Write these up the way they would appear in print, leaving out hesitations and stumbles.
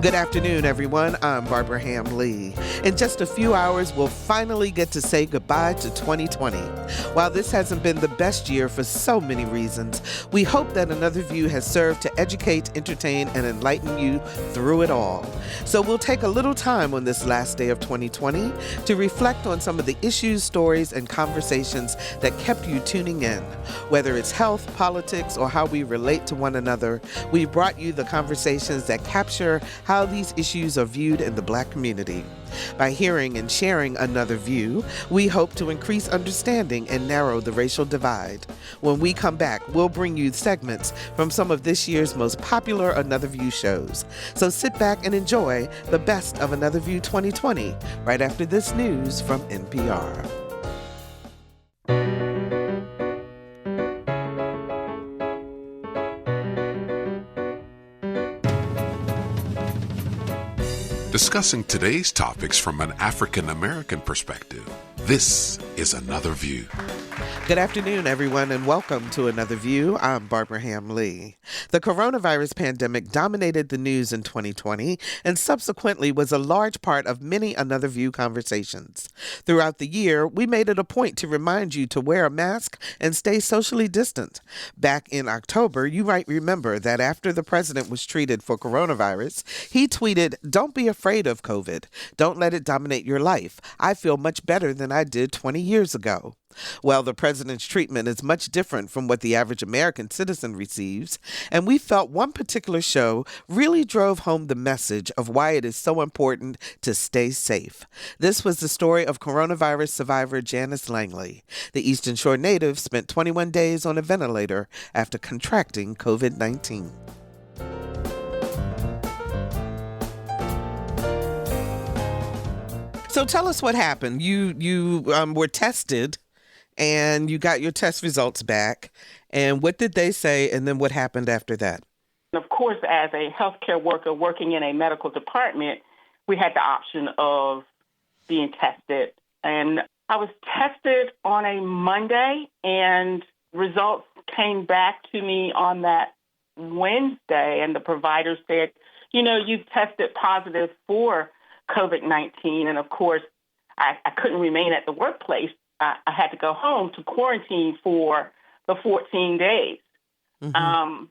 Good afternoon, everyone. I'm Barbara Ham Lee. In just a few hours, we'll finally get to say goodbye to 2020. While this hasn't been the best year for so many reasons, we hope that Another View has served to educate, entertain, and enlighten you through it all. So we'll take a little time on this last day of 2020 to reflect on some of the issues, stories, and conversations that kept you tuning in. Whether it's health, politics, or how we relate to one another, we've brought you the conversations that capture how these issues are viewed in the Black community. By hearing and sharing Another View, we hope to increase understanding and narrow the racial divide. When we come back, we'll bring you segments from some of this year's most popular Another View shows. So sit back and enjoy the best of Another View 2020 right after this news from NPR. Discussing today's topics from an African American perspective, this is Another View. Good afternoon, everyone, and welcome to Another View. I'm Barbara Ham Lee. The coronavirus pandemic dominated the news in 2020 and subsequently was a large part of many Another View conversations. Throughout the year, we made it a point to remind you to wear a mask and stay socially distant. Back in October, you might remember that after the president was treated for coronavirus, he tweeted, "Don't be afraid of COVID. Don't let it dominate your life. I feel much better than I did 20 years ago." Well, the president's treatment is much different from what the average American citizen receives, and we felt one particular show really drove home the message of why it is so important to stay safe. This was the story of coronavirus survivor Janice Langley. The Eastern Shore native spent 21 days on a ventilator after contracting COVID-19. So tell us what happened. You were tested, and you got your test results back. And what did they say, and then what happened after that? Of course, as a healthcare worker working in a medical department, we had the option of being tested. And I was tested on a Monday, and results came back to me on that Wednesday, and the provider said, you've tested positive for COVID-19. And of course, I couldn't remain at the workplace. I had to go home to quarantine for the 14 days. Mm-hmm.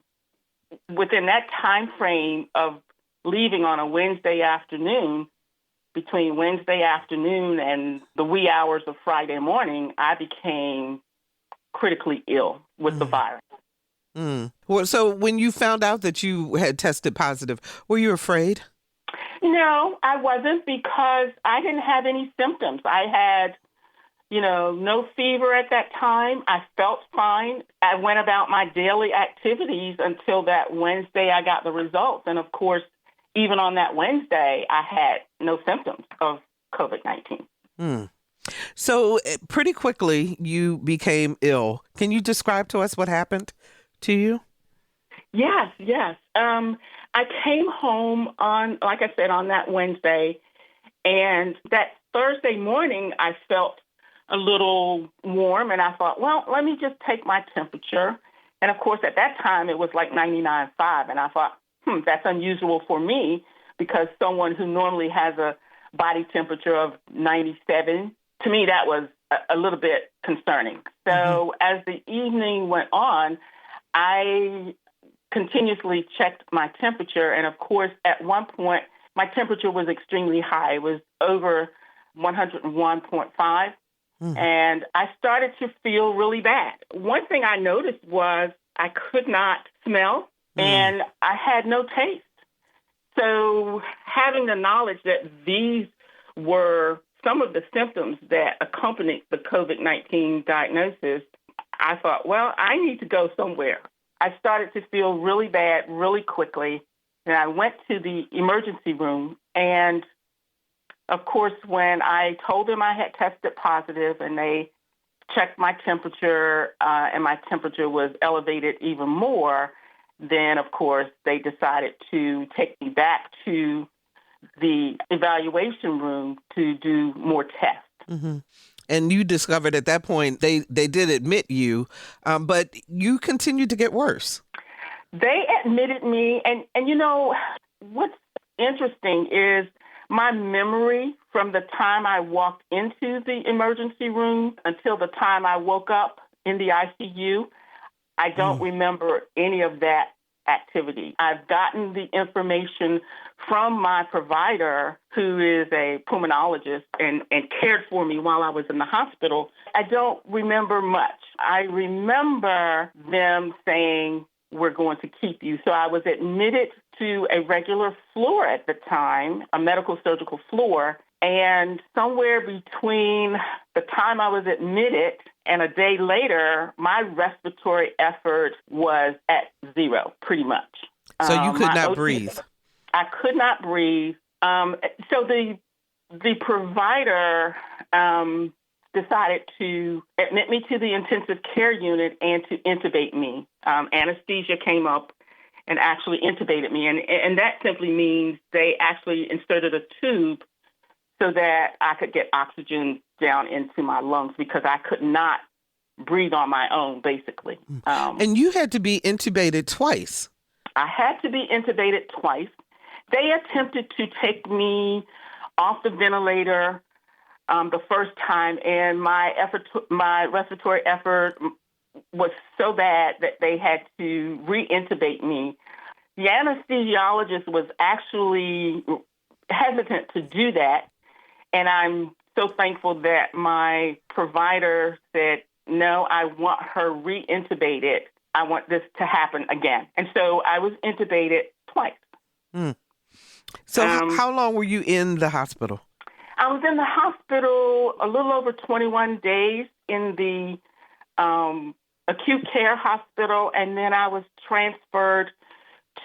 Within that time frame of leaving on a Wednesday afternoon, between Wednesday afternoon and the wee hours of Friday morning, I became critically ill with the virus. Well, so when you found out that you had tested positive, were you afraid? No, I wasn't, because I didn't have any symptoms. I had no fever at that time. I felt fine. I went about my daily activities until that Wednesday I got the results. And of course, even on that Wednesday, I had no symptoms of COVID-19. So pretty quickly, you became ill. Can you describe to us what happened to you? Yes. I came home on that Wednesday, and that Thursday morning, I felt a little warm, and I thought, well, let me just take my temperature. And of course, at that time, it was like 99.5, and I thought, that's unusual for me, because someone who normally has a body temperature of 97, to me, that was a little bit concerning. So as the evening went on, I continuously checked my temperature, and of course, at one point, my temperature was extremely high. It was over 101.5. And I started to feel really bad. One thing I noticed was I could not smell, and I had no taste. So having the knowledge that these were some of the symptoms that accompanied the COVID-19 diagnosis, I thought, well, I need to go somewhere. I started to feel really bad really quickly, and I went to the emergency room. And of course, when I told them I had tested positive and they checked my temperature and my temperature was elevated even more, then, of course, they decided to take me back to the evaluation room to do more tests. And you discovered at that point they did admit you, but you continued to get worse. They admitted me, and what's interesting is my memory from the time I walked into the emergency room until the time I woke up in the ICU, I don't remember any of that activity. I've gotten the information from my provider, who is a pulmonologist and cared for me while I was in the hospital. I don't remember much. I remember them saying, we're going to keep you. So I was admitted to a regular floor at the time, a medical surgical floor, and somewhere between the time I was admitted and a day later, my respiratory effort was at zero, pretty much. So you could not breathe. I could not breathe. So the provider decided to admit me to the intensive care unit and to intubate me. Anesthesia came up and actually intubated me. And that simply means they actually inserted a tube so that I could get oxygen down into my lungs because I could not breathe on my own, basically. And you had to be intubated twice. I had to be intubated twice. They attempted to take me off the ventilator the first time, and my respiratory effort was so bad that they had to re-intubate me. The anesthesiologist was actually hesitant to do that, and I'm so thankful that my provider said, no, I want her re-intubated. I want this to happen again. And so I was intubated twice. So how long were you in the hospital? I was in the hospital a little over 21 days in the acute care hospital, and then I was transferred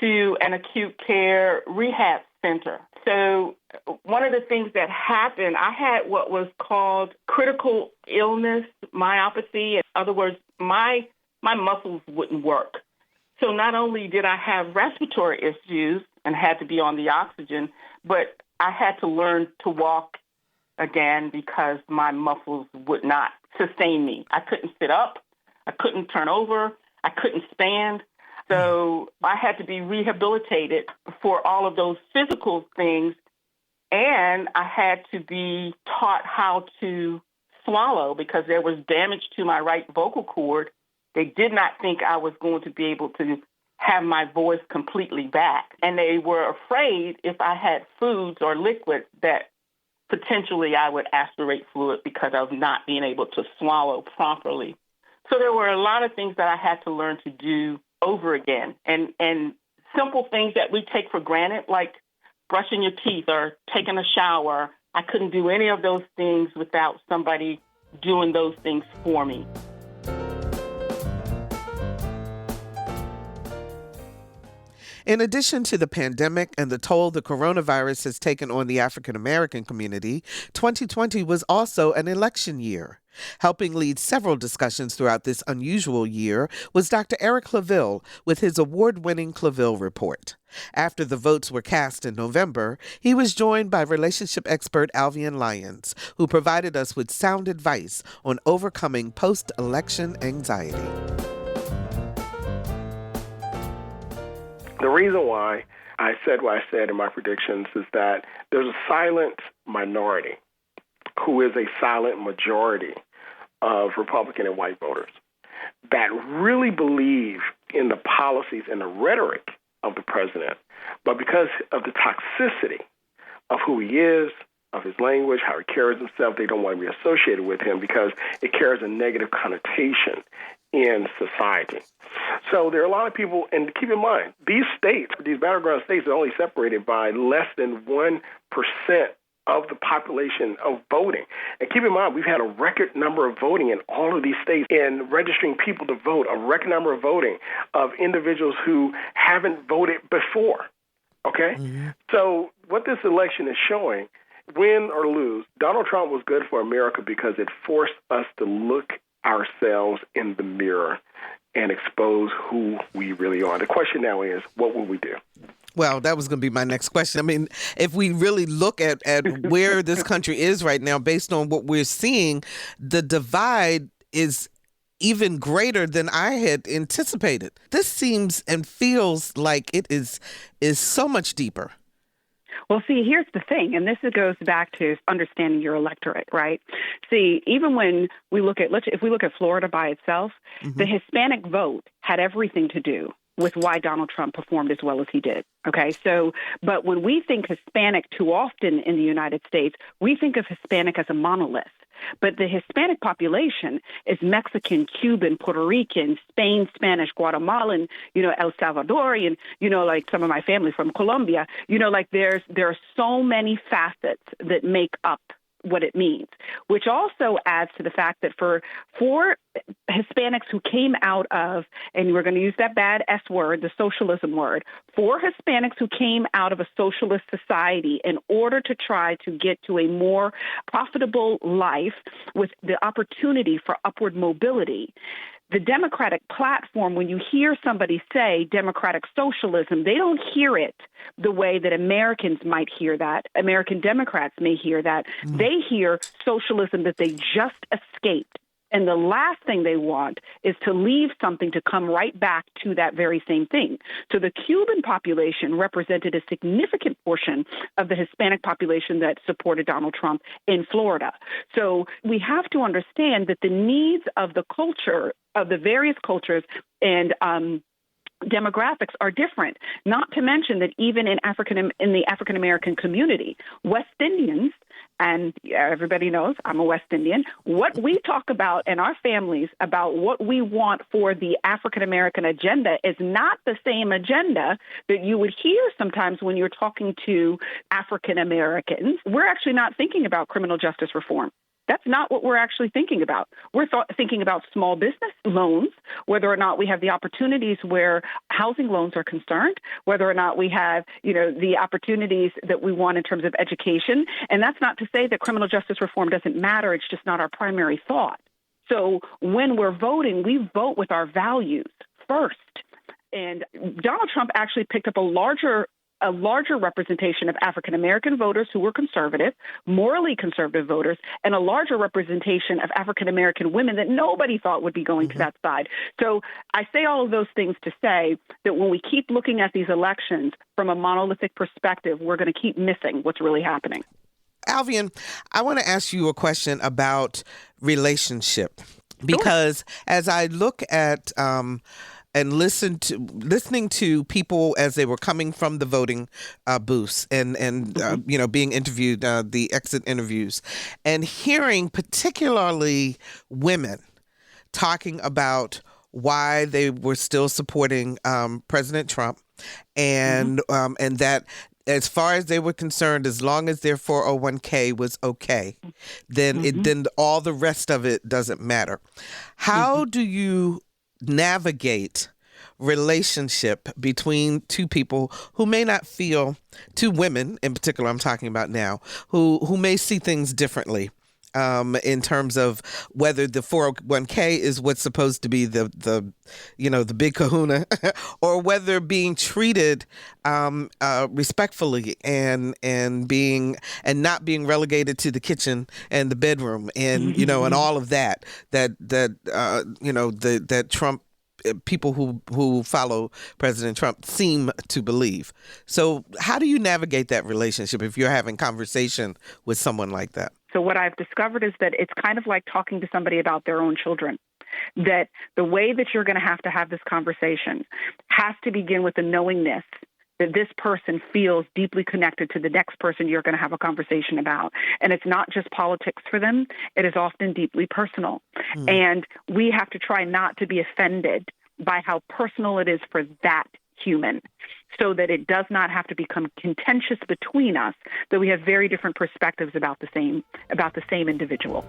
to an acute care rehab center. So one of the things that happened, I had what was called critical illness myopathy. In other words, my muscles wouldn't work. So not only did I have respiratory issues and had to be on the oxygen, but I had to learn to walk again because my muscles would not sustain me. I couldn't sit up. I couldn't turn over. I couldn't stand. So I had to be rehabilitated for all of those physical things. And I had to be taught how to swallow because there was damage to my right vocal cord. They did not think I was going to be able to have my voice completely back. And they were afraid if I had foods or liquids that potentially I would aspirate fluid because of not being able to swallow properly. So there were a lot of things that I had to learn to do over again. And simple things that we take for granted, like brushing your teeth or taking a shower. I couldn't do any of those things without somebody doing those things for me. In addition to the pandemic and the toll the coronavirus has taken on the African American community, 2020 was also an election year. Helping lead several discussions throughout this unusual year was Dr. Eric Claville with his award-winning Claville Report. After the votes were cast in November, he was joined by relationship expert Alvian Lyons, who provided us with sound advice on overcoming post-election anxiety. The reason why I said what I said in my predictions is that there's a silent minority who is a silent majority of Republican and white voters that really believe in the policies and the rhetoric of the president, but because of the toxicity of who he is, of his language, how he carries himself, they don't want to be associated with him because it carries a negative connotation in society. So there are a lot of people, and keep in mind, these states, these battleground states, are only separated by less than 1% of the population of voting. And keep in mind, we've had a record number of voting in all of these states and registering people to vote, a record number of voting of individuals who haven't voted before. Okay? Mm-hmm. So what this election is showing, win or lose, Donald Trump was good for America because it forced us to look ourselves in the mirror and expose who we really are. The question now is, what will we do? Well, that was going to be my next question. I mean, if we really look at where this country is right now, based on what we're seeing, the divide is even greater than I had anticipated. This seems and feels like it is so much deeper. Well, see, here's the thing, and this goes back to understanding your electorate, right? See, even when we look at, if we look at Florida by itself, the Hispanic vote had everything to do with why Donald Trump performed as well as he did. Okay, so, but when we think Hispanic too often in the United States, we think of Hispanic as a monolith. But the Hispanic population is Mexican, Cuban, Puerto Rican, Spain, Spanish, Guatemalan, El Salvadorian, like some of my family from Colombia, like there are so many facets that make up what it means, which also adds to the fact that for Hispanics who came out of, and we're going to use that bad S word, the socialism word, for Hispanics who came out of a socialist society in order to try to get to a more profitable life with the opportunity for upward mobility. The Democratic platform, when you hear somebody say democratic socialism, they don't hear it the way that Americans might hear that. American Democrats may hear that. They hear socialism that they just escaped. And the last thing they want is to leave something to come right back to that very same thing. So the Cuban population represented a significant portion of the Hispanic population that supported Donald Trump in Florida. So we have to understand that the needs of the culture, of the various cultures and demographics are different, not to mention that even in the African American community, West Indians, and everybody knows I'm a West Indian, what we talk about in our families about what we want for the African American agenda is not the same agenda that you would hear sometimes when you're talking to African Americans. We're actually not thinking about criminal justice reform. That's not what we're actually thinking about. We're thinking about small business loans, whether or not we have the opportunities where housing loans are concerned, whether or not we have, the opportunities that we want in terms of education. And that's not to say that criminal justice reform doesn't matter. It's just not our primary thought. So when we're voting, we vote with our values first. And Donald Trump actually picked up a larger representation of African-American voters who were conservative, morally conservative voters, and a larger representation of African-American women that nobody thought would be going to that side. So I say all of those things to say that when we keep looking at these elections from a monolithic perspective, we're going to keep missing what's really happening. Alvian, I want to ask you a question about relationship, because as I look at and listening to people as they were coming from the voting booths and being interviewed, the exit interviews, and hearing particularly women talking about why they were still supporting President Trump, and that as far as they were concerned, as long as their 401k was okay, then all the rest of it doesn't matter. How do you navigate relationship between two people who may not feel, two women in particular I'm talking about now, who may see things differently in terms of whether the 401k is what's supposed to be the big kahuna, or whether being treated respectfully and not being relegated to the kitchen and the bedroom and and all of that Trump people who follow President Trump seem to believe. So how do you navigate that relationship if you're having conversation with someone like that? So what I've discovered is that it's kind of like talking to somebody about their own children, that the way that you're going to have this conversation has to begin with the knowingness that this person feels deeply connected to the next person you're going to have a conversation about. And it's not just politics for them. It is often deeply personal. And we have to try not to be offended by how personal it is for that human, so that it does not have to become contentious between us, that we have very different perspectives about the same individual.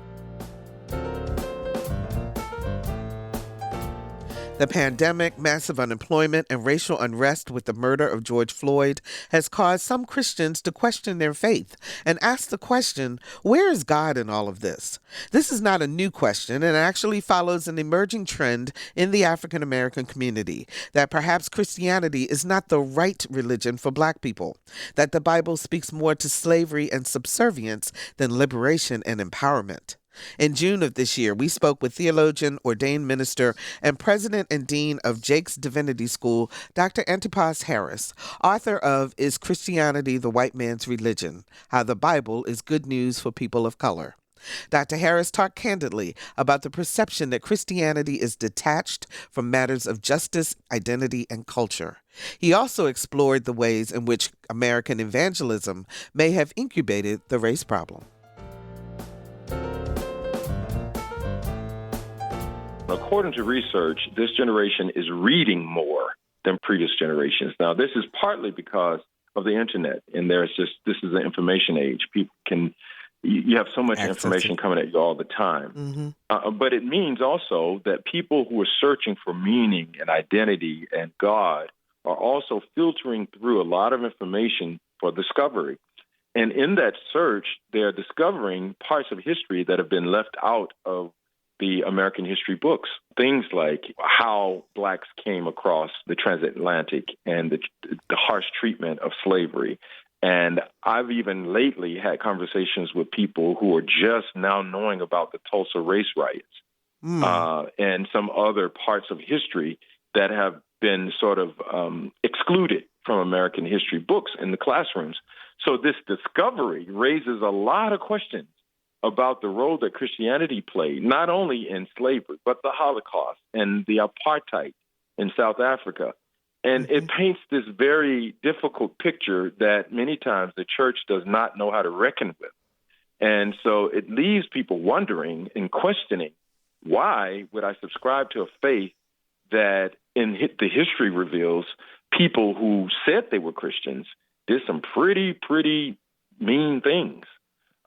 The pandemic, massive unemployment, and racial unrest with the murder of George Floyd has caused some Christians to question their faith and ask the question, where is God in all of this? This is not a new question, and actually follows an emerging trend in the African American community, that perhaps Christianity is not the right religion for Black people, that the Bible speaks more to slavery and subservience than liberation and empowerment. In June of this year, we spoke with theologian, ordained minister, and president and dean of Jake's Divinity School, Dr. Antipas Harris, author of Is Christianity the White Man's Religion? How the Bible is Good News for People of Color. Dr. Harris talked candidly about the perception that Christianity is detached from matters of justice, identity, and culture. He also explored the ways in which American evangelism may have incubated the race problem. According to research, this generation is reading more than previous generations. Now, this is partly because of the internet, and this is an information age. You have so much information coming at you all the time. But it means also that people who are searching for meaning and identity and God are also filtering through a lot of information for discovery. And in that search, they're discovering parts of history that have been left out of the American history books. Things like how blacks came across the transatlantic and the harsh treatment of slavery. And I've even lately had conversations with people who are just now knowing about the Tulsa race riots and some other parts of history that have been sort of excluded from American history books in the classrooms. So this discovery raises a lot of questions about the role that Christianity played, not only in slavery, but the Holocaust and the apartheid in South Africa. And it paints this very difficult picture that many times the church does not know how to reckon with. And so it leaves people wondering and questioning, why would I subscribe to a faith that in the history reveals people who said they were Christians did some pretty mean things.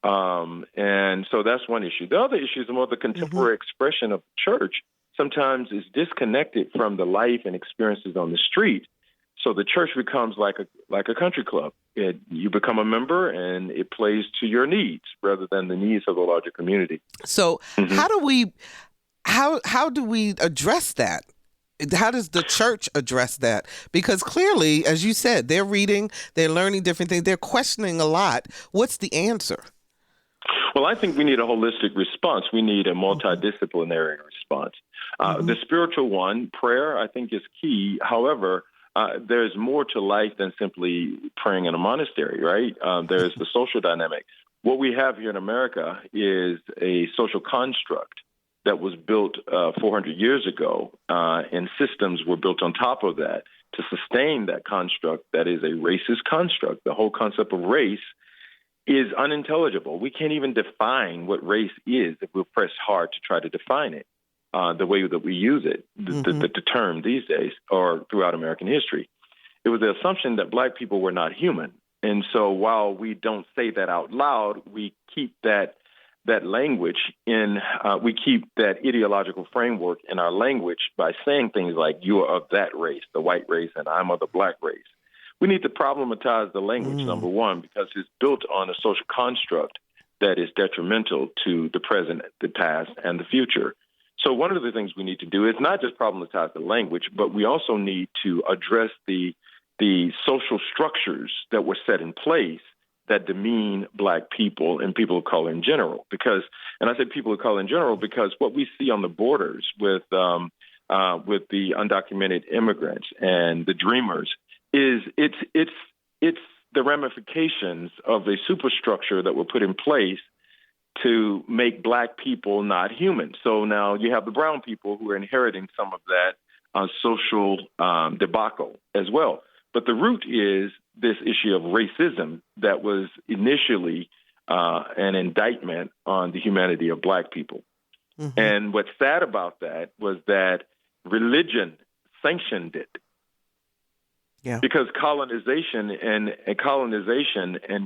And so that's one issue. The other issue is more the contemporary expression of the church sometimes is disconnected from the life and experiences on the street. So the church becomes like a country club. You become a member and it plays to your needs rather than the needs of the larger community. So how do we address that? How does the church address that? Because clearly, as you said, they're reading, they're learning different things, they're questioning a lot. What's the answer? Well, I think we need a holistic response. We need a multidisciplinary response. The spiritual one, prayer, I think is key. However, there's more to life than simply praying in a monastery, right? There's the social dynamic. What we have here in America is a social construct that was built 400 years ago, and systems were built on top of that to sustain that construct that is a racist construct. The whole concept of race is unintelligible. We can't even define what race is if we press hard to try to define it the way that we use it, the term these days or throughout American history. It was the assumption that black people were not human. And so while we don't say that out loud, we keep that language we keep that ideological framework in our language by saying things like, you are of that race, the white race, and I'm of the black race. We need to problematize the language, number one, because it's built on a social construct that is detrimental to the present, the past, and the future. So one of the things we need to do is not just problematize the language, but we also need to address the social structures that were set in place that demean black people and people of color in general. Because, and I say people of color in general, because what we see on the borders with the undocumented immigrants and the dreamers is it's the ramifications of a superstructure that were put in place to make black people not human. So now you have the brown people who are inheriting some of that social debacle as well. But the root is this issue of racism that was initially an indictment on the humanity of black people. And what's sad about that was that religion sanctioned it. Yeah. Because colonization and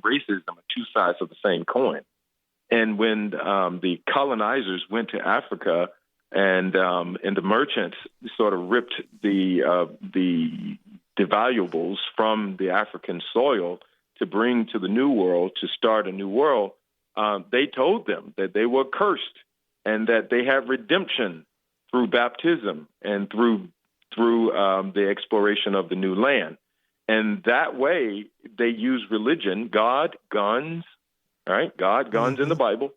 racism are two sides of the same coin. And when the colonizers went to Africa and the merchants sort of ripped the valuables from the African soil to bring to the New World, to start a new world, they told them that they were cursed and that they have redemption through baptism and through the exploration of the new land. And that way they use religion, God, guns, all right? God, guns in the Bible,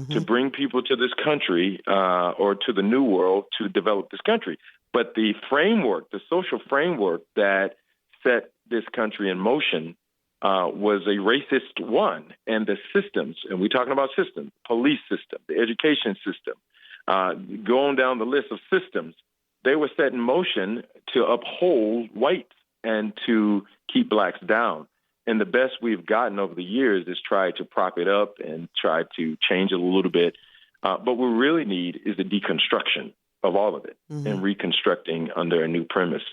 to bring people to this country or to the New World to develop this country. But the framework, the social framework that set this country in motion was a racist one. And the systems, and we're talking about systems, police system, the education system, going down the list of systems, they were set in motion to uphold whites and to keep blacks down. And the best we've gotten over the years is try to prop it up and try to change it a little bit. But what we really need is a deconstruction of all of it and reconstructing under a new premise.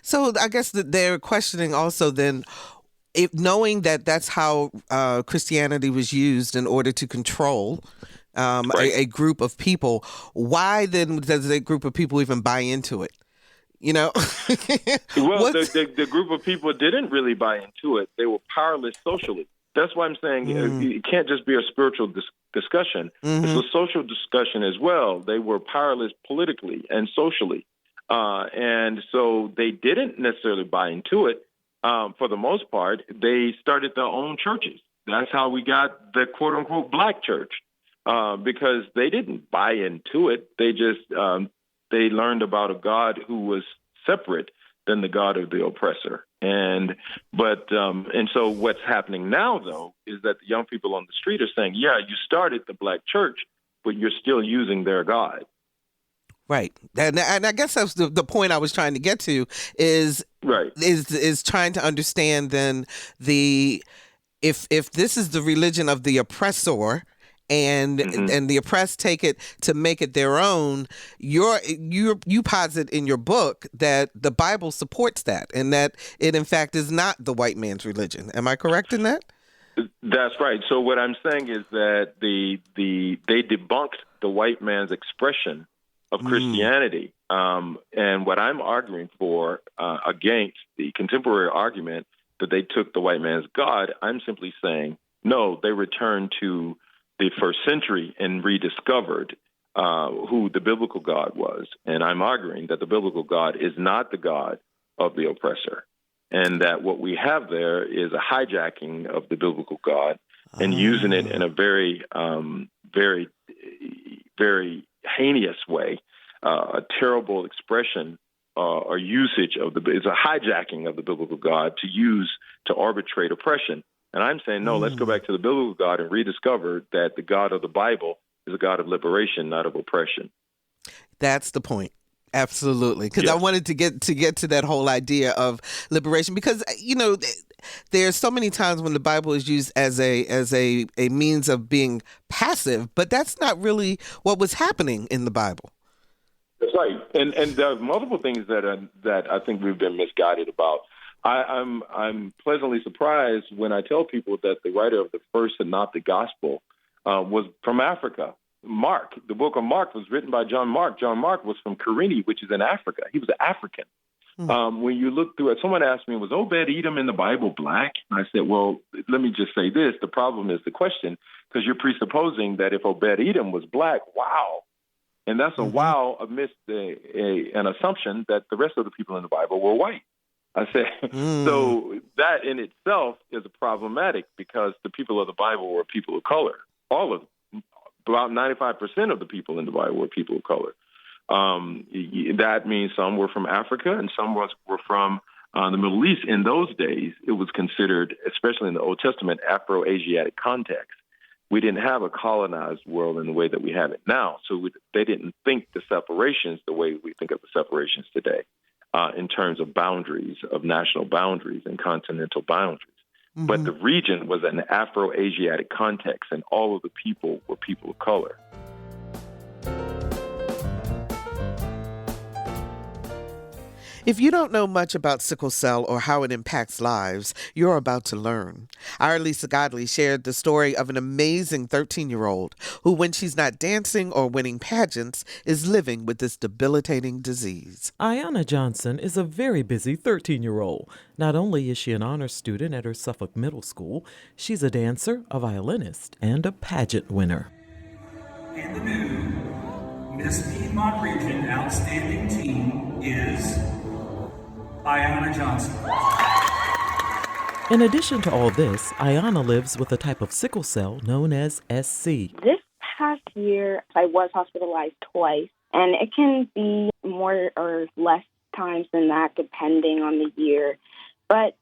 So I guess that they're questioning also then, if knowing that that's how Christianity was used in order to control a group of people, why then does a group of people even buy into it? You know? Well, the group of people didn't really buy into it. They were powerless socially. That's why I'm saying it can't just be a spiritual discussion. It's a social discussion as well. They were powerless politically and socially. And so they didn't necessarily buy into it. For the most part, they started their own churches. That's how we got the quote unquote black church, because they didn't buy into it. They just they learned about a God who was separate than the God of the oppressor. And so what's happening now, though, is that the young people on the street are saying, yeah, you started the black church, but you're still using their God. Right. And I guess that's the point I was trying to get to is trying to understand then if this is the religion of the oppressor, and the oppressed take it to make it their own, you posit in your book that the Bible supports that, and that it in fact is not the white man's religion. Am I correct in that? That's right. So what I'm saying is that they debunked the white man's expression of Christianity, and what I'm arguing for against the contemporary argument that they took the white man's God, I'm simply saying no. They returned to the first century and rediscovered who the biblical God was. And I'm arguing that the biblical God is not the God of the oppressor, and that what we have there is a hijacking of the biblical God and using it in a very, very, very heinous way, a terrible expression or usage of it's a hijacking of the biblical God to use to arbitrate oppression. And I'm saying, no, let's go back to the biblical God and rediscover that the God of the Bible is a God of liberation, not of oppression. That's the point. Absolutely. Because I wanted to get to that whole idea of liberation, because, you know, there's so many times when the Bible is used as a means of being passive, but that's not really what was happening in the Bible. That's right. And there are multiple things that I think we've been misguided about. I'm pleasantly surprised when I tell people that the writer of the first synoptic gospel was from Africa. Mark, the book of Mark, was written by John Mark. John Mark was from Karini, which is in Africa. He was an African. When you look through it, someone asked me, was Obed-Edom in the Bible black? And I said, well, let me just say this. The problem is the question, because you're presupposing that if Obed-Edom was black, wow. And that's a wow amidst an assumption that the rest of the people in the Bible were white. I said, so that in itself is problematic, because the people of the Bible were people of color. All of them. About 95% of the people in the Bible were people of color. That means some were from Africa and some were from the Middle East. In those days, it was considered, especially in the Old Testament, Afro-Asiatic context. We didn't have a colonized world in the way that we have it now. So they didn't think the separations the way we think of the separations today. In terms of boundaries, of national boundaries and continental boundaries. But the region was an Afro-Asiatic context, and all of the people were people of color. If you don't know much about sickle cell or how it impacts lives, you're about to learn. Our Lisa Godley shared the story of an amazing 13-year-old who, when she's not dancing or winning pageants, is living with this debilitating disease. Ayanna Johnson is a very busy 13-year-old. Not only is she an honors student at her Suffolk Middle School, she's a dancer, a violinist, and a pageant winner. And the new Miss Piedmont Region Outstanding Team is Ayanna Johnson. In addition to all this, Ayanna lives with a type of sickle cell known as SC. This past year, I was hospitalized twice, and it can be more or less times than that depending on the year. But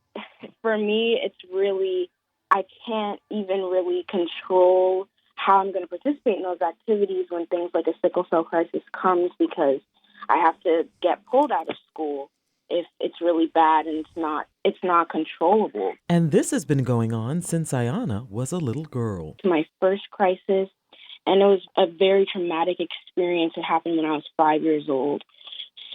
for me, it's really, I can't even really control how I'm going to participate in those activities when things like a sickle cell crisis comes, because I have to get pulled out of school if it's really bad and it's not controllable. And this has been going on since Ayana was a little girl. My first crisis, and it was a very traumatic experience. It happened when I was 5 years old.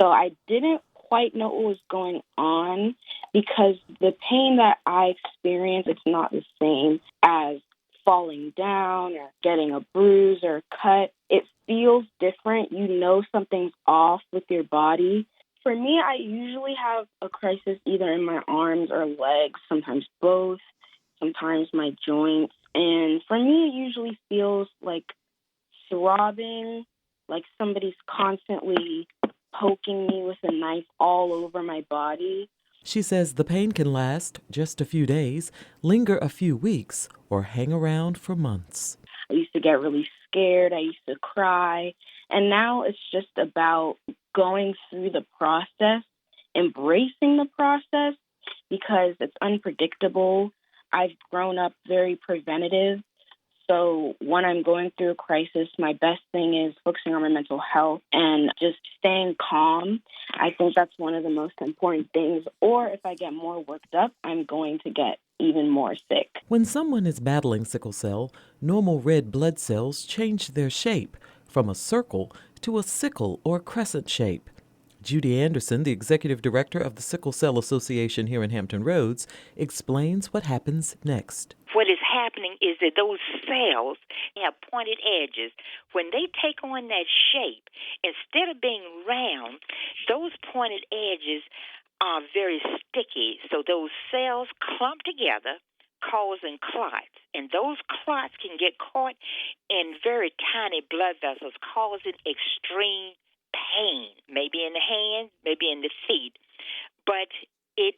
So I didn't quite know what was going on, because the pain that I experienced, it's not the same as falling down or getting a bruise or a cut. It feels different. You know something's off with your body. For me, I usually have a crisis either in my arms or legs, sometimes both, sometimes my joints. And for me, it usually feels like throbbing, like somebody's constantly poking me with a knife all over my body. She says the pain can last just a few days, linger a few weeks, or hang around for months. I used to get really scared. I used to cry. And now it's just about going through the process, embracing the process, because it's unpredictable. I've grown up very preventative. So when I'm going through a crisis, my best thing is focusing on my mental health and just staying calm. I think that's one of the most important things. Or if I get more worked up, I'm going to get even more sick. When someone is battling sickle cell, normal red blood cells change their shape from a circle to a sickle or crescent shape. Judy Anderson, the executive director of the Sickle Cell Association here in Hampton Roads, explains what happens next. What is happening is that those cells have pointed edges. When they take on that shape, instead of being round, those pointed edges are very sticky. So those cells clump together, causing clots. And those clots can get caught in very tiny blood vessels, causing extreme pain, maybe in the hands, maybe in the feet. But it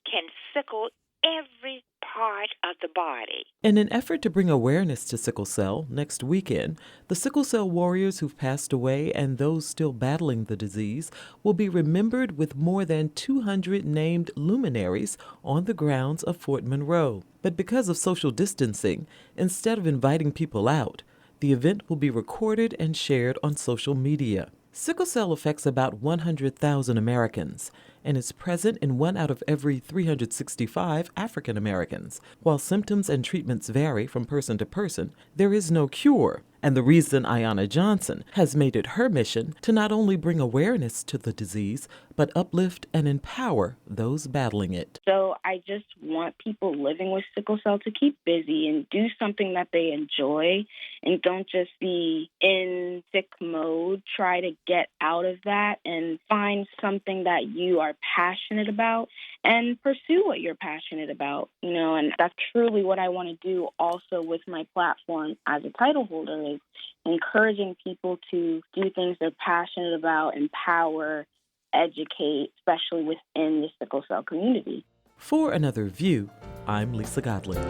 can sickle every part of the body. In an effort to bring awareness to sickle cell, next weekend, the sickle cell warriors who've passed away and those still battling the disease will be remembered with more than 200 named luminaries on the grounds of Fort Monroe. But because of social distancing, instead of inviting people out, the event will be recorded and shared on social media. Sickle cell affects about 100,000 Americans and is present in 1 out of every 365 African Americans. While symptoms and treatments vary from person to person, there is no cure. And the reason Ayana Johnson has made it her mission to not only bring awareness to the disease, but uplift and empower those battling it. So I just want people living with sickle cell to keep busy and do something that they enjoy, and don't just be in sick mode. Try to get out of that and find something that you are passionate about and pursue what you're passionate about, and that's truly what I want to do also with my platform as a title holder, is encouraging people to do things they're passionate about, empower, educate, especially within the sickle cell community. For Another View, I'm Lisa Godley.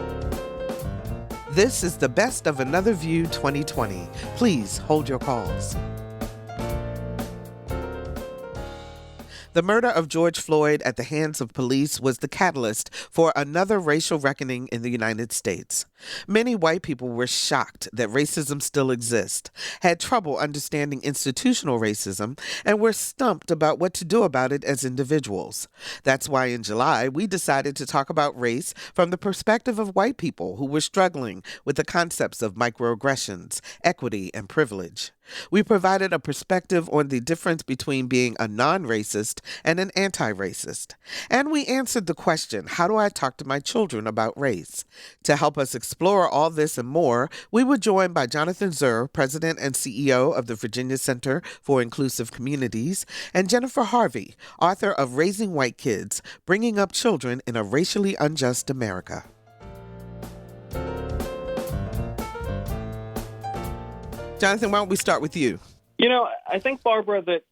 This is the Best of Another View 2020. Please hold your calls. The murder of George Floyd at the hands of police was the catalyst for another racial reckoning in the United States. Many white people were shocked that racism still exists, had trouble understanding institutional racism, and were stumped about what to do about it as individuals. That's why in July, we decided to talk about race from the perspective of white people who were struggling with the concepts of microaggressions, equity, and privilege. We provided a perspective on the difference between being a non-racist and an anti-racist. And we answered the question, how do I talk to my children about race? To help us explore all this and more, we were joined by Jonathan Zur, President and CEO of the Virginia Center for Inclusive Communities, and Jennifer Harvey, author of Raising White Kids, Bringing Up Children in a Racially Unjust America. Jonathan, why don't we start with you? I think, Barbara, that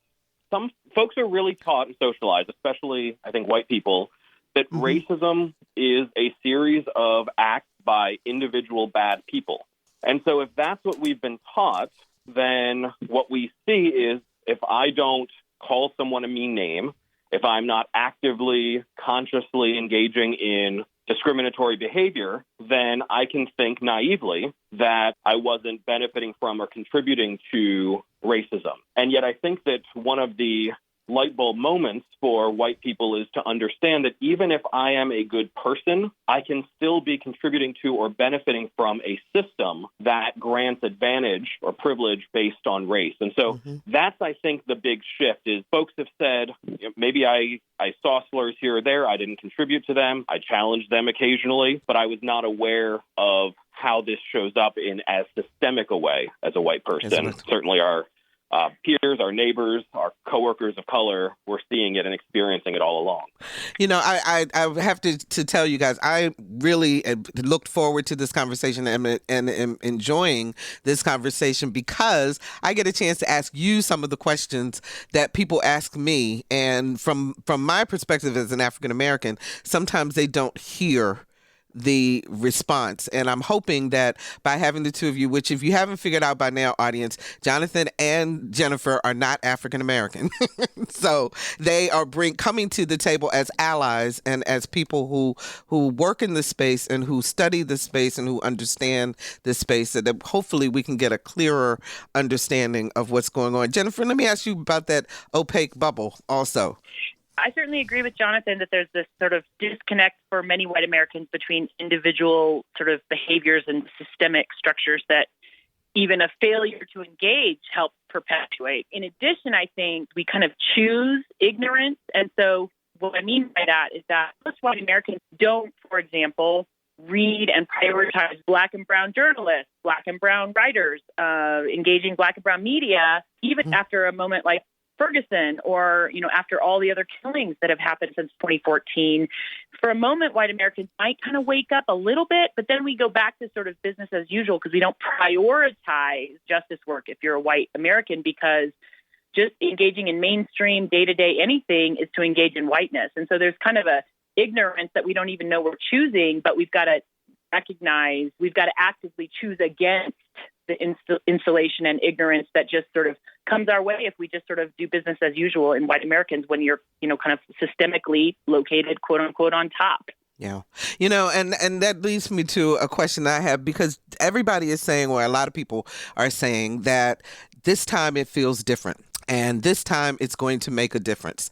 some folks are really taught and socialized, especially, I think, white people, that racism is a series of acts by individual bad people. And so if that's what we've been taught, then what we see is if I don't call someone a mean name, if I'm not actively, consciously engaging in discriminatory behavior, then I can think naively that I wasn't benefiting from or contributing to racism. And yet I think that one of the light bulb moments for white people is to understand that even if I am a good person, I can still be contributing to or benefiting from a system that grants advantage or privilege based on race. And so that's, I think, the big shift is folks have said, maybe I saw slurs here or there. I didn't contribute to them. I challenged them occasionally, but I was not aware of how this shows up in as systemic a way as a white person. Certainly our peers, our neighbors, our coworkers of color, we're seeing it and experiencing it all along. I have to tell you guys, I really looked forward to this conversation and am enjoying this conversation because I get a chance to ask you some of the questions that people ask me. And from my perspective as an African American, sometimes they don't hear the response. And I'm hoping that by having the two of you, which if you haven't figured out by now, audience, Jonathan and Jennifer are not African American. So they are coming to the table as allies and as people who work in the space and who study the space and who understand the space, so that hopefully we can get a clearer understanding of what's going on. Jennifer, let me ask you about that opaque bubble also. I certainly agree with Jonathan that there's this sort of disconnect for many white Americans between individual sort of behaviors and systemic structures that even a failure to engage helps perpetuate. In addition, I think we kind of choose ignorance. And so what I mean by that is that most white Americans don't, for example, read and prioritize Black and brown journalists, Black and brown writers, engaging Black and brown media, even after a moment like Ferguson or, after all the other killings that have happened since 2014. For a moment, white Americans might kind of wake up a little bit, but then we go back to sort of business as usual because we don't prioritize justice work if you're a white American, because just engaging in mainstream day-to-day anything is to engage in whiteness. And so there's kind of a ignorance that we don't even know we're choosing, but we've got to recognize, we've got to actively choose against the insulation and ignorance that just sort of comes our way if we just sort of do business as usual in white Americans when you're, kind of systemically located, quote unquote, on top. Yeah. And that leads me to a question I have, because everybody is saying, or a lot of people are saying, that this time it feels different. And this time it's going to make a difference.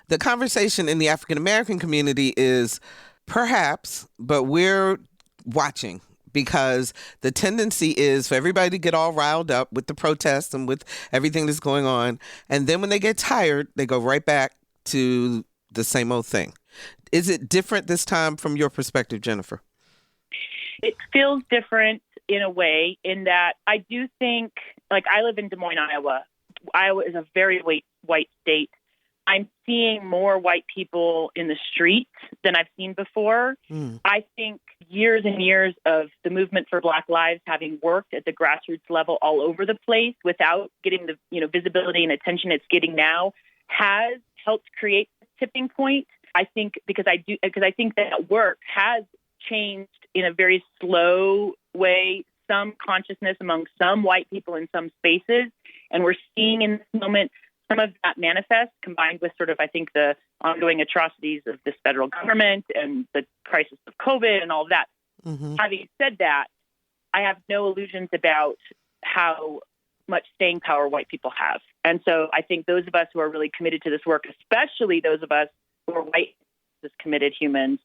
The conversation in the African American community is perhaps, but we're watching, because the tendency is for everybody to get all riled up with the protests and with everything that's going on. And then when they get tired, they go right back to the same old thing. Is it different this time from your perspective, Jennifer? It feels different in a way, in that I do think, like, I live in Des Moines, Iowa. Iowa is a very white state. I'm seeing more white people in the streets than I've seen before. I think years and years of the movement for Black Lives having worked at the grassroots level all over the place without getting the visibility and attention it's getting now has helped create a tipping point. I think because I think that work has changed in a very slow way some consciousness among some white people in some spaces, and we're seeing in this moment some of that manifest, combined with sort of, I think, the ongoing atrocities of this federal government and the crisis of COVID and all of that. Having said that, I have no illusions about how much staying power white people have. And so I think those of us who are really committed to this work, especially those of us who are white, committed humans,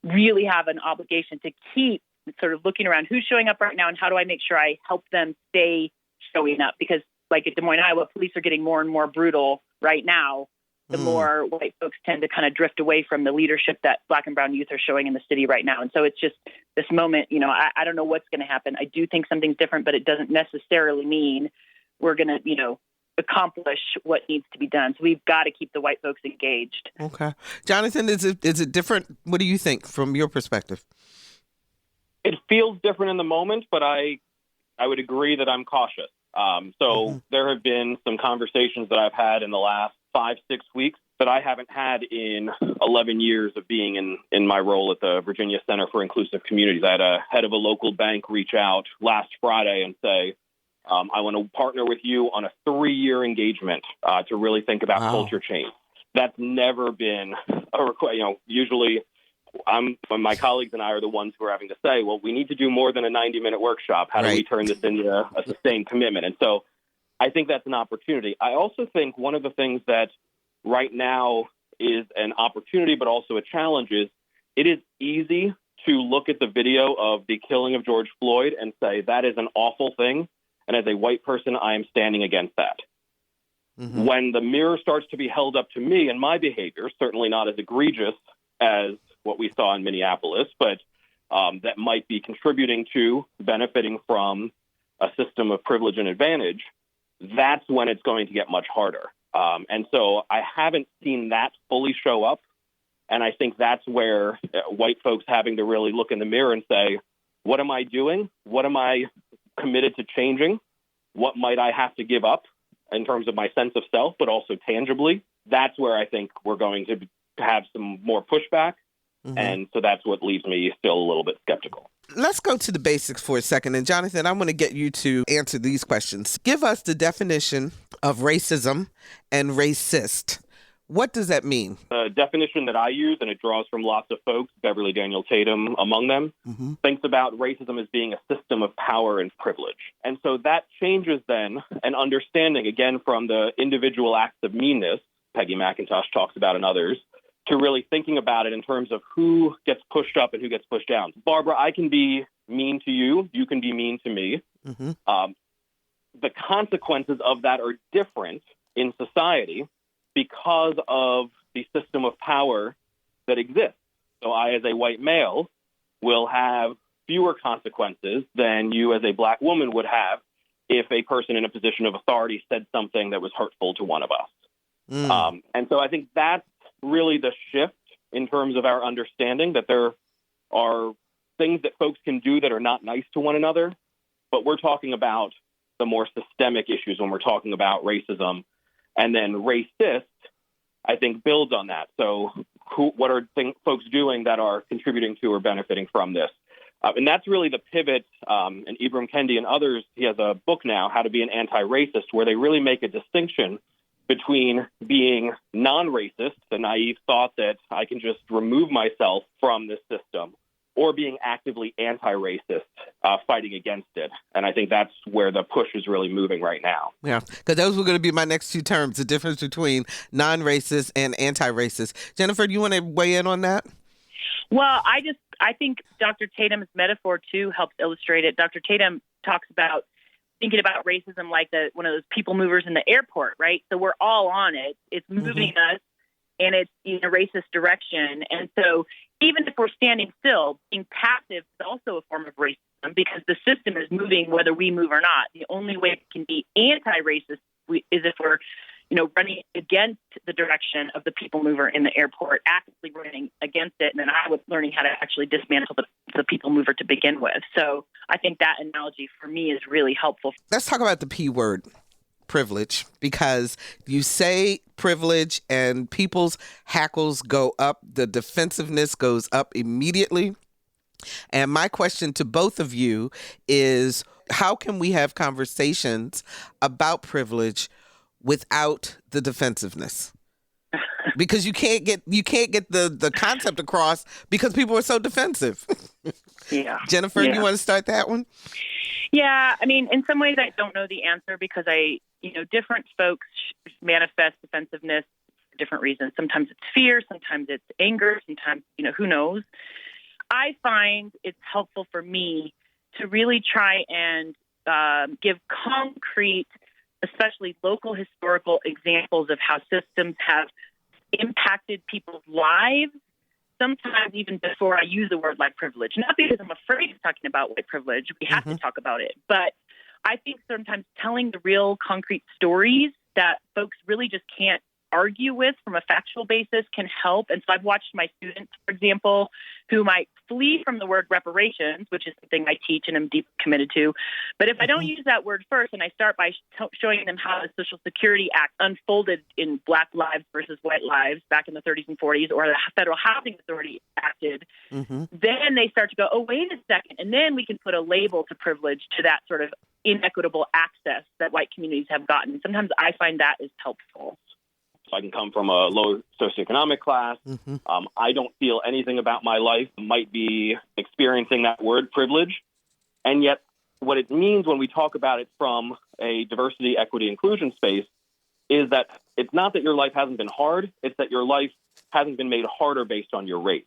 really have an obligation to keep sort of looking around who's showing up right now and how do I make sure I help them stay showing up, because like at Des Moines, Iowa, police are getting more and more brutal right now. The more white folks tend to kind of drift away from the leadership that Black and brown youth are showing in the city right now. And so it's just this moment, I don't know what's going to happen. I do think something's different, but it doesn't necessarily mean we're going to, accomplish what needs to be done. So we've got to keep the white folks engaged. Okay. Jonathan, is it different? What do you think from your perspective? It feels different in the moment, but I would agree that I'm cautious. There have been some conversations that I've had in the last 5-6 weeks that that I haven't had in 11 years of being in my role at the Virginia Center for Inclusive Communities. I had a head of a local bank reach out last Friday and say, I want to partner with you on a 3-year engagement to really think about culture change. That's never been a request. Usually my colleagues and I are the ones who are having to say, well, we need to do more than a 90-minute workshop. How do we turn this into a sustained commitment? And so I think that's an opportunity. I also think one of the things that right now is an opportunity, but also a challenge is it is easy to look at the video of the killing of George Floyd and say that is an awful thing. And as a white person, I am standing against that. Mm-hmm. When the mirror starts to be held up to me and my behavior, certainly not as egregious as what we saw in Minneapolis, but that might be contributing to benefiting from a system of privilege and advantage, that's when it's going to get much harder. And so I haven't seen that fully show up. And I think that's where white folks having to really look in the mirror and say, what am I doing? What am I committed to changing? What might I have to give up in terms of my sense of self, but also tangibly? That's where I think we're going to have some more pushback. Mm-hmm. And so that's what leaves me still a little bit skeptical. Let's go to the basics for a second. And Jonathan, I want to get you to answer these questions. Give us the definition of racism and racist. What does that mean? The definition that I use, and it draws from lots of folks, Beverly Daniel Tatum among them, thinks about racism as being a system of power and privilege. And so that changes then an understanding, again, from the individual acts of meanness, Peggy McIntosh talks about and others, to really thinking about it in terms of who gets pushed up and who gets pushed down. Barbara, I can be mean to you. You can be mean to me. Mm-hmm. The consequences of that are different in society because of the system of power that exists. So I, as a white male, will have fewer consequences than you as a black woman would have if a person in a position of authority said something that was hurtful to one of us. Mm. And so I think that's really the shift in terms of our understanding that there are things that folks can do that are not nice to one another, but we're talking about the more systemic issues when we're talking about racism. And then racist, I think, builds on that. So what are folks doing that are contributing to or benefiting from this? And that's really the pivot. And Ibram Kendi and others, he has a book now, How to Be an Anti-Racist, where they really make a distinction between being non-racist, the naive thought that I can just remove myself from this system, or being actively anti-racist, fighting against it. And I think that's where the push is really moving right now. Yeah, because those were going to be my next two terms, the difference between non-racist and anti-racist. Jennifer, do you want to weigh in on that? Well, I think Dr. Tatum's metaphor, too, helps illustrate it. Dr. Tatum talks about thinking about racism like one of those people movers in the airport, right? So we're all on it. It's moving us, and it's in a racist direction. And so even if we're standing still, being passive is also a form of racism because the system is moving whether we move or not. The only way it can be anti-racist is if we're running against the direction of the people mover in the airport, actively running against it. And then I was learning how to actually dismantle the people mover to begin with. So I think that analogy for me is really helpful. Let's talk about the P word, privilege, because you say privilege and people's hackles go up. The defensiveness goes up immediately. And my question to both of you is, how can we have conversations about privilege without the defensiveness? Because you can't get the concept across because people are so defensive. Yeah. Jennifer, you want to start that one? Yeah, I mean, in some ways I don't know the answer because different folks manifest defensiveness for different reasons. Sometimes it's fear, sometimes it's anger, sometimes, who knows. I find it's helpful for me to really try and give concrete, especially local historical examples of how systems have impacted people's lives, sometimes even before I use the word like privilege. Not because I'm afraid of talking about white privilege. We have to talk about it. But I think sometimes telling the real concrete stories that folks really just can't argue with from a factual basis can help. And so I've watched my students, for example, who might flee from the word reparations, which is something I teach and am deeply committed to. But if I don't use that word first and I start by showing them how the Social Security Act unfolded in Black lives versus white lives back in the 30s and 40s, or the Federal Housing Authority acted, then they start to go, oh, wait a second. And then we can put a label to privilege to that sort of inequitable access that white communities have gotten. Sometimes I find that is helpful. So I can come from a low socioeconomic class. I don't feel anything about my life might be experiencing that word privilege. And yet what it means when we talk about it from a diversity, equity, inclusion space is that it's not that your life hasn't been hard. It's that your life hasn't been made harder based on your race.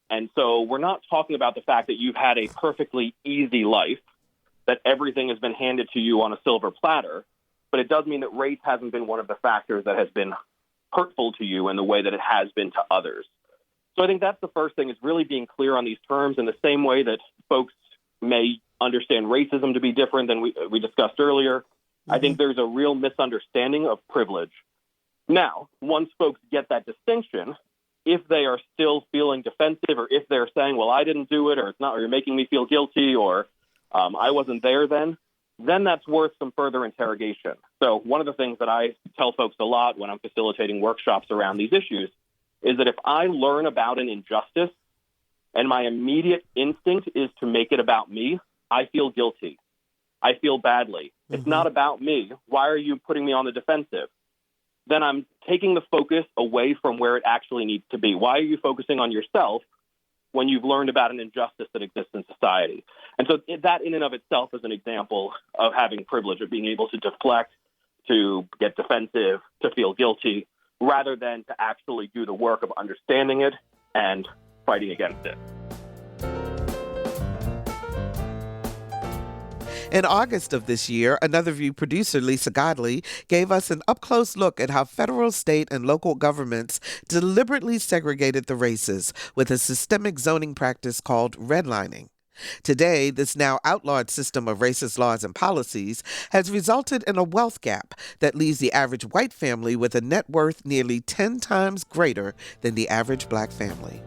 And so we're not talking about the fact that you've had a perfectly easy life, that everything has been handed to you on a silver platter, but it does mean that race hasn't been one of the factors that has been hurtful to you in the way that it has been to others. So I think that's the first thing, is really being clear on these terms in the same way that folks may understand racism to be different than we discussed earlier. I think there's a real misunderstanding of privilege. Now, once folks get that distinction, if they are still feeling defensive, or if they're saying, well, I didn't do it, or it's not, or you're making me feel guilty, or I wasn't there then that's worth some further interrogation. So one of the things that I tell folks a lot when I'm facilitating workshops around these issues is that if I learn about an injustice and my immediate instinct is to make it about me, I feel guilty. I feel badly. It's not about me. Why are you putting me on the defensive? Then I'm taking the focus away from where it actually needs to be. Why are you focusing on yourself when you've learned about an injustice that exists in society? And so that in and of itself is an example of having privilege, of being able to deflect, to get defensive, to feel guilty, rather than to actually do the work of understanding it and fighting against it. In August of this year, Another View producer Lisa Godley gave us an up-close look at how federal, state, and local governments deliberately segregated the races with a systemic zoning practice called redlining. Today, this now outlawed system of racist laws and policies has resulted in a wealth gap that leaves the average white family with a net worth nearly 10 times greater than the average black family.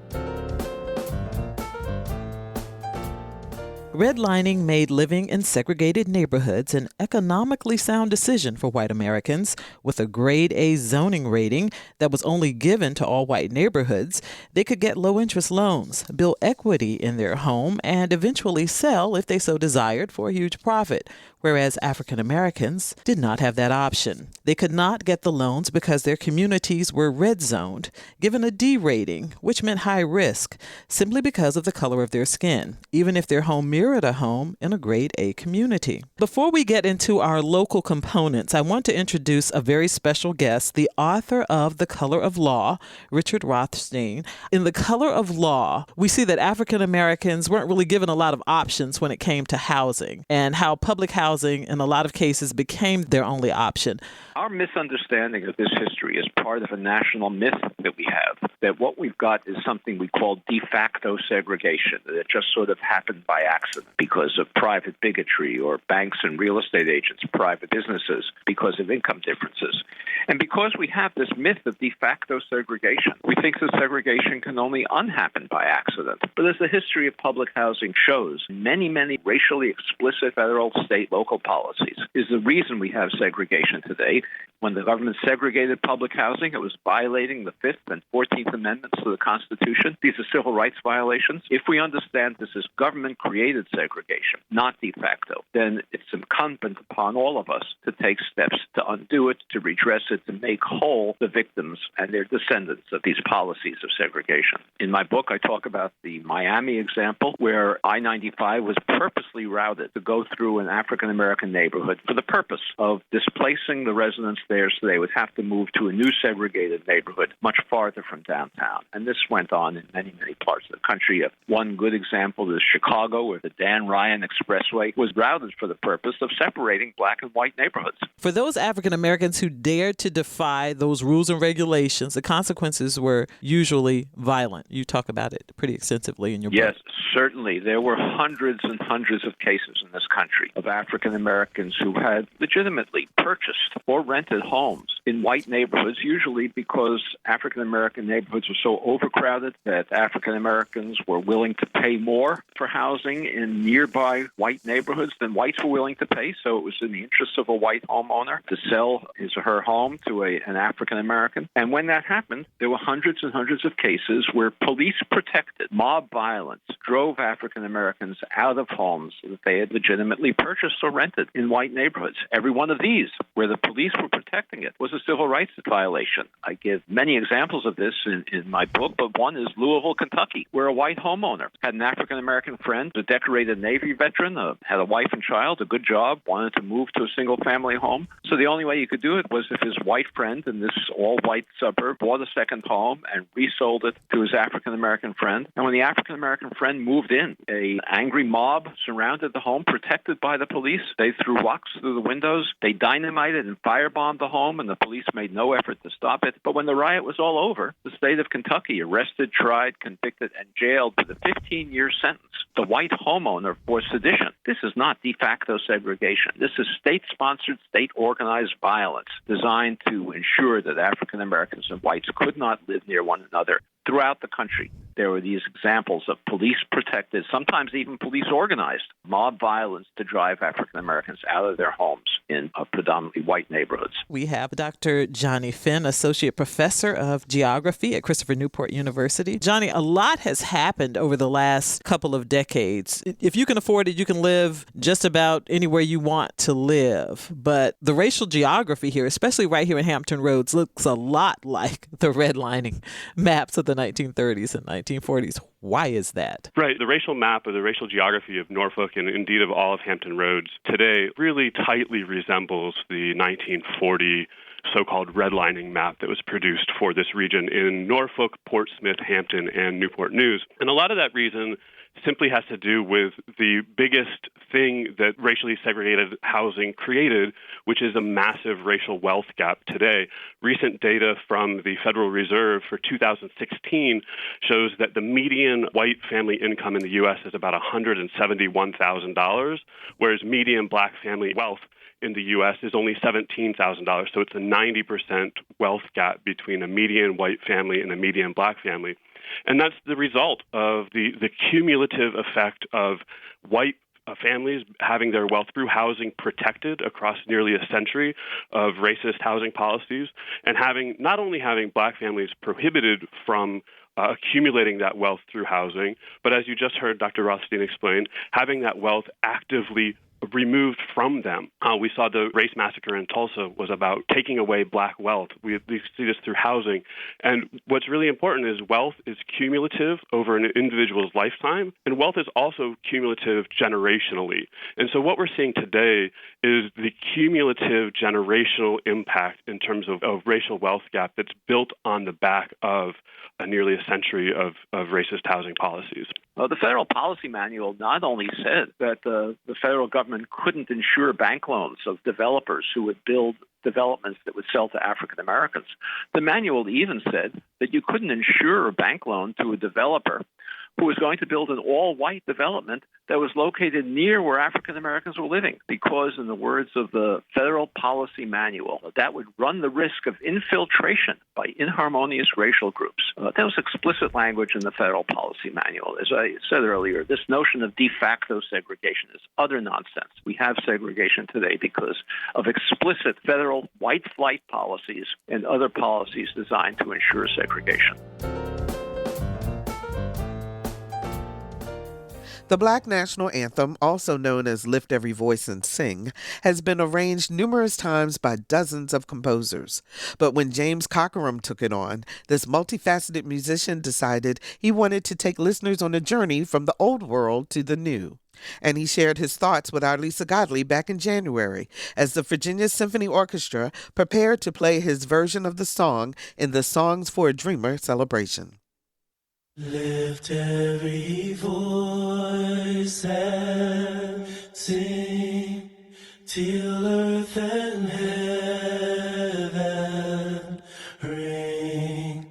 Redlining made living in segregated neighborhoods an economically sound decision for white Americans. With a grade A zoning rating that was only given to all white neighborhoods, they could get low-interest loans, build equity in their home, and eventually sell if they so desired for a huge profit, whereas African Americans did not have that option. They could not get the loans because their communities were red zoned, given a D rating, which meant high risk, simply because of the color of their skin, even if their home mirrored a home in a grade A community. Before we get into our local components, I want to introduce a very special guest, the author of The Color of Law, Richard Rothstein. In The Color of Law, we see that African Americans weren't really given a lot of options when it came to housing, and how public housing in a lot of cases became their only option. Our misunderstanding of this history is part of a national myth that we have, that what we've got is something we call de facto segregation, that just sort of happened by accident because of private bigotry, or banks and real estate agents, private businesses, because of income differences. And because we have this myth of de facto segregation, we think that segregation can only unhappen by accident. But as the history of public housing shows, many racially explicit federal, state, local policies is the reason we have segregation today. When the government segregated public housing, it was violating the 5th and 14th Amendments to the Constitution. These are civil rights violations. If we understand this is government-created segregation, not de facto, then it's incumbent upon all of us to take steps to undo it, to redress it, to make whole the victims and their descendants of these policies of segregation. In my book, I talk about the Miami example, where I-95 was purposely routed to go through an African-American neighborhood for the purpose of displacing the residents there so they would have to move to a new segregated neighborhood much farther from downtown. And this went on in many parts of the country. One good example is Chicago, where the Dan Ryan Expressway was routed for the purpose of separating black and white neighborhoods. For those African Americans who dared to defy those rules and regulations, the consequences were usually violent. You talk about it pretty extensively in your book. Yes, certainly. There were hundreds and hundreds of cases in this country of African African Americans who had legitimately purchased or rented homes in white neighborhoods, usually because African American neighborhoods were so overcrowded that African Americans were willing to pay more for housing in nearby white neighborhoods than whites were willing to pay. So it was in the interest of a white homeowner to sell his or her home to an African American. And when that happened, there were hundreds and hundreds of cases where police protected mob violence drove African Americans out of homes that they had legitimately purchased or rented in white neighborhoods. Every one of these, where the police were protecting it, was a civil rights violation. I give many examples of this in my book, but one is Louisville, Kentucky, where a white homeowner had an African American friend, a decorated Navy veteran, had a wife and child, a good job, wanted to move to a single family home. So the only way you could do it was if his white friend in this all-white suburb bought a second home and resold it to his African American friend. And when the African American friend moved in, an angry mob surrounded the home, protected by the police. They threw rocks through the windows. They dynamited and firebombed the home, and the police made no effort to stop it. But when the riot was all over, the state of Kentucky arrested, tried, convicted, and jailed with a 15-year sentence the white homeowner for sedition. This is not de facto segregation. This is state-sponsored, state-organized violence designed to ensure that African Americans and whites could not live near one another. Throughout the country, there were these examples of police-protected, sometimes even police-organized, mob violence to drive African Americans out of their homes in predominantly white neighborhoods. We have Dr. Johnny Finn, Associate Professor of Geography at Christopher Newport University. Johnny, a lot has happened over the last couple of decades. If you can afford it, you can live just about anywhere you want to live. But the racial geography here, especially right here in Hampton Roads, looks a lot like the redlining maps of the 1930s and 1940s. Why is that? Right. The racial map or the racial geography of Norfolk and indeed of all of Hampton Roads today really tightly resembles the 1940 so-called redlining map that was produced for this region in Norfolk, Portsmouth, Hampton, and Newport News. And a lot of that reason simply has to do with the biggest thing that racially segregated housing created, which is a massive racial wealth gap today. Recent data from the Federal Reserve for 2016 shows that the median white family income in the U.S. is about $171,000, whereas median black family wealth in the U.S. is only $17,000. So it's a 90% wealth gap between a median white family and a median black family. And that's the result of the cumulative effect of white families having their wealth through housing protected across nearly a century of racist housing policies, and not only having black families prohibited from accumulating that wealth through housing, but as you just heard Dr. Rothstein explain, having that wealth actively removed from them. We saw the race massacre in Tulsa was about taking away black wealth. We see this through housing. And what's really important is wealth is cumulative over an individual's lifetime, and wealth is also cumulative generationally. And so what we're seeing today is the cumulative generational impact in terms of racial wealth gap that's built on the back of nearly a century of racist housing policies. Well, the Federal Policy Manual not only said that the federal government couldn't insure bank loans of developers who would build developments that would sell to African Americans. The manual even said that you couldn't insure a bank loan to a developer who was going to build an all-white development that was located near where African Americans were living, because, in the words of the Federal Policy Manual, that would run the risk of infiltration by inharmonious racial groups. That was explicit language in the Federal Policy Manual. As I said earlier, this notion of de facto segregation is utter nonsense. We have segregation today because of explicit federal white flight policies and other policies designed to ensure segregation. The Black National Anthem, also known as Lift Every Voice and Sing, has been arranged numerous times by dozens of composers. But when James Cockeram took it on, this multifaceted musician decided he wanted to take listeners on a journey from the old world to the new. And he shared his thoughts with our Lisa Godley back in January as the Virginia Symphony Orchestra prepared to play his version of the song in the Songs for a Dreamer celebration. Lift every voice and sing till earth and heaven ring.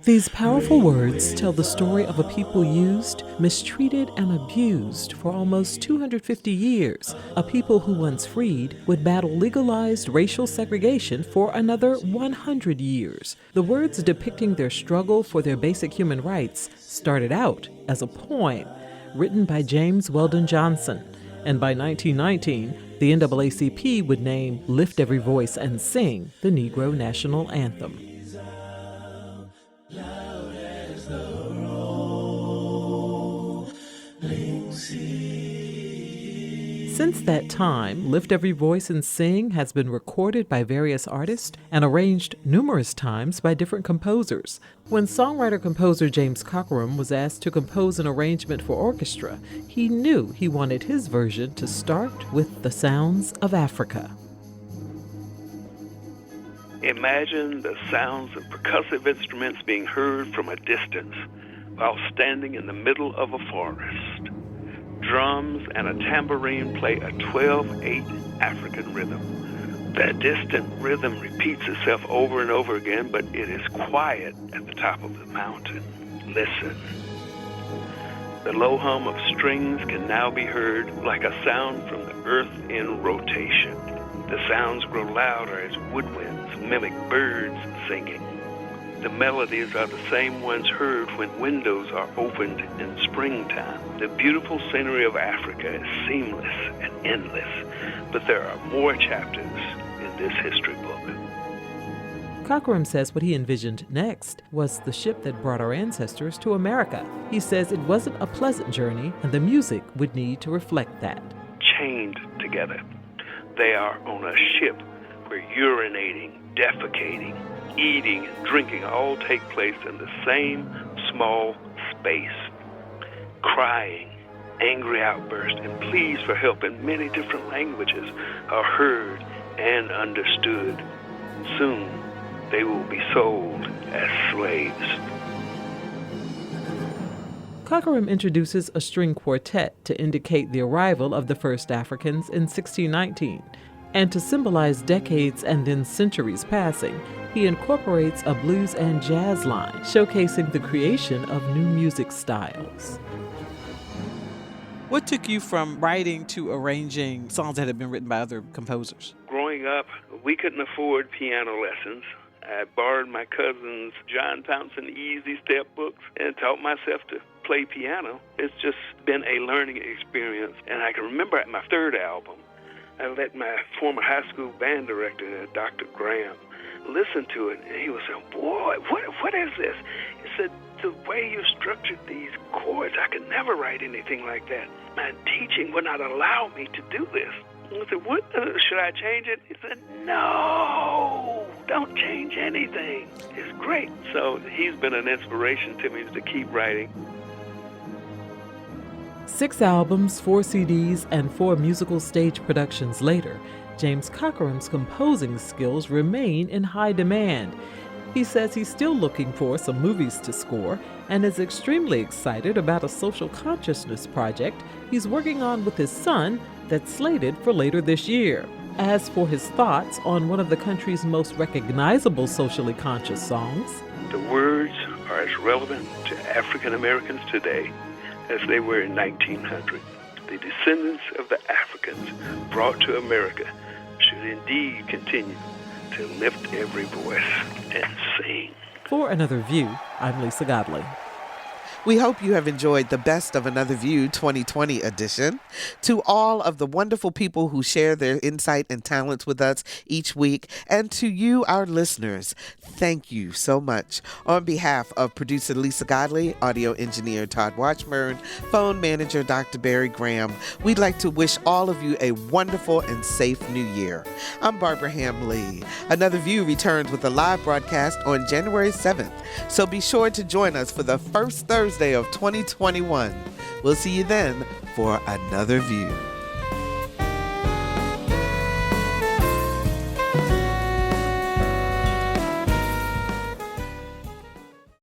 These powerful words tell the story of a people used, mistreated, and abused for almost 250 years. A people who, once freed, would battle legalized racial segregation for another 100 years. The words depicting their struggle for their basic human rights started out as a poem written by James Weldon Johnson. And by 1919, the NAACP would name Lift Every Voice and Sing the Negro National Anthem. Since that time, Lift Every Voice and Sing has been recorded by various artists and arranged numerous times by different composers. When songwriter-composer James Cockeram was asked to compose an arrangement for orchestra, he knew he wanted his version to start with the sounds of Africa. Imagine the sounds of percussive instruments being heard from a distance while standing in the middle of a forest. Drums and a tambourine play a 12/8 African rhythm. That distant rhythm repeats itself over and over again, but it is quiet at the top of the mountain. Listen. The low hum of strings can now be heard like a sound from the earth in rotation. The sounds grow louder as woodwinds mimic birds singing. The melodies are the same ones heard when windows are opened in springtime. The beautiful scenery of Africa is seamless and endless, but there are more chapters in this history book. Cockeram says what he envisioned next was the ship that brought our ancestors to America. He says it wasn't a pleasant journey, and the music would need to reflect that. Chained together, they are on a ship where urinating, defecating, eating and drinking all take place in the same small space. Crying, angry outbursts, and pleas for help in many different languages are heard and understood. Soon, they will be sold as slaves. Cockeram introduces a string quartet to indicate the arrival of the first Africans in 1619. And to symbolize decades and then centuries passing, he incorporates a blues and jazz line, showcasing the creation of new music styles. What took you from writing to arranging songs that had been written by other composers? Growing up, we couldn't afford piano lessons. I borrowed my cousin's John Townsend Easy Step books and taught myself to play piano. It's just been a learning experience. And I can remember at my third album, I let my former high school band director, Dr. Graham, listen to it, and he was saying, "Boy, what is this?" He said, "The way you structured these chords, I could never write anything like that. My teaching would not allow me to do this." I said, "What? Should I change it?" He said, "No, don't change anything. It's great." So he's been an inspiration to me to keep writing. 6 albums, 4 CDs, and 4 musical stage productions later, James Cockeram's composing skills remain in high demand. He says he's still looking for some movies to score and is extremely excited about a social consciousness project he's working on with his son that's slated for later this year. As for his thoughts on one of the country's most recognizable socially conscious songs, the words are as relevant to African Americans today as they were in 1900. The descendants of the Africans brought to America should indeed continue to lift every voice and sing. For Another View, I'm Lisa Godley. We hope you have enjoyed the Best of Another View 2020 edition. To all of the wonderful people who share their insight and talents with us each week, and to you, our listeners, thank you so much. On behalf of producer Lisa Godley, audio engineer Todd Watchburn, phone manager Dr. Barry Graham, we'd like to wish all of you a wonderful and safe new year. I'm Barbara Ham Lee. Another View returns with a live broadcast on January 7th, so be sure to join us for the first Thursday of 2021. We'll see you then for Another View.